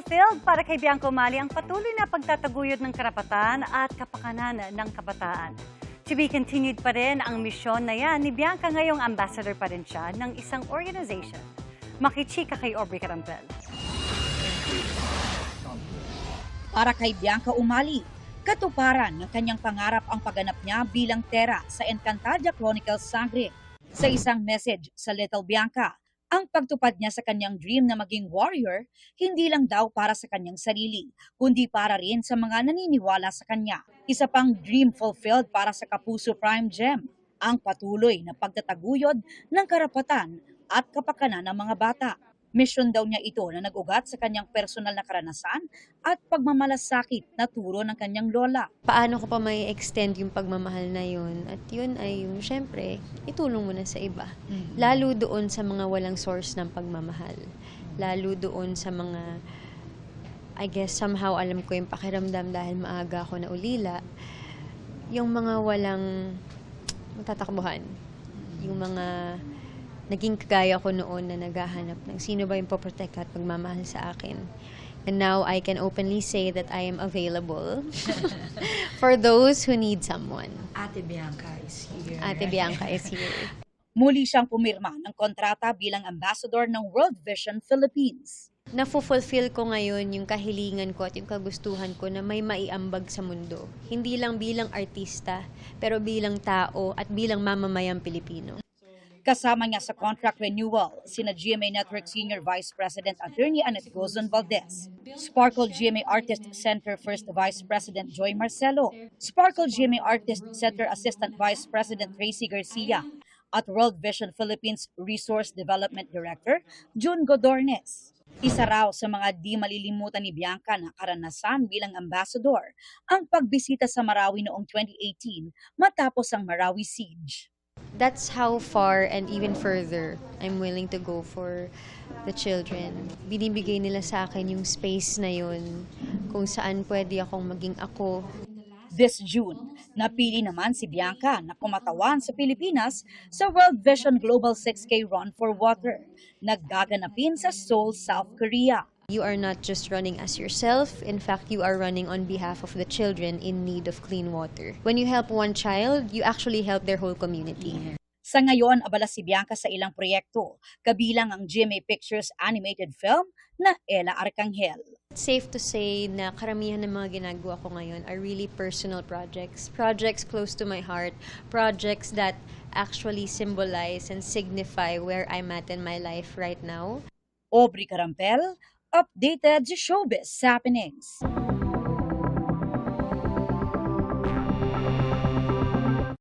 fulfilled para kay Bianca Umali ang patuloy na pagtataguyod ng karapatan at kapakanan ng kabataan. To be continued pa rin ang misyon na yan ni Bianca, ngayong ambassador pa rin siya ng isang organization. Makichika kay Aubrey Carampel. Para kay Bianca Umali, katuparan ng kanyang pangarap ang pagganap niya bilang Tera sa Encantadia Chronicles Sangre. Sa isang message sa Little Bianca, ang pagtupad niya sa kanyang dream na maging warrior, hindi lang daw para sa kanyang sarili, kundi para rin sa mga naniniwala sa kanya. Isa pang dream fulfilled para sa Kapuso Prime Gem, ang patuloy na pagtataguyod ng karapatan at kapakanan ng mga bata. Misyon daw niya ito na nag-ugat sa kanyang personal na karanasan at pagmamalasakit na turo ng kanyang lola. Paano ko pa may extend yung pagmamahal na yun? At yun ay yung syempre, itulong mo na sa iba. Lalo doon sa mga walang source ng pagmamahal. Lalo doon sa mga, I guess somehow alam ko yung pakiramdam dahil maaga ako na ulila. Yung mga walang matatakbuhan. Yung mga naging kagaya ko noon na naghahanap ng sino ba yung poprotect at pagmamahal sa akin. And now I can openly say that I am available for those who need someone. Ate Bianca is here. Ate Bianca is here. Muli siyang pumirma ng kontrata bilang ambassador ng World Vision Philippines. Nafulfill ko ngayon yung kahilingan ko at yung kagustuhan ko na may maiambag sa mundo. Hindi lang bilang artista, pero bilang tao at bilang mamamayang Pilipino. Kasama niya sa contract renewal, sina GMA Network Senior Vice President Attorney Annette Gozon Valdez, Sparkle GMA Artist Center First Vice President Joy Marcelo, Sparkle GMA Artist Center Assistant Vice President Tracy Garcia, at World Vision Philippines Resource Development Director June Godornes. Isa raw sa mga di malilimutan ni Bianca na karanasan bilang ambassador ang pagbisita sa Marawi noong 2018 matapos ang Marawi Siege. That's how far and even further I'm willing to go for the children. Binibigay nila sa akin yung space na yun kung saan pwede akong maging ako. This June, napili naman si Bianca na kumatawan sa Pilipinas sa World Vision Global 6K Run for Water, naggaganapin sa Seoul, South Korea. You are not just running as yourself. In fact, you are running on behalf of the children in need of clean water. When you help one child, you actually help their whole community. Sa ngayon, abala si Bianca sa ilang proyekto, kabilang ang GMA Pictures animated film na Ella Arcangel. It's safe to say na karamihan ng mga ginagawa ko ngayon are really personal projects. Projects close to my heart. Projects that actually symbolize and signify where I'm at in my life right now. Aubrey Carampel, updated sa showbiz happenings.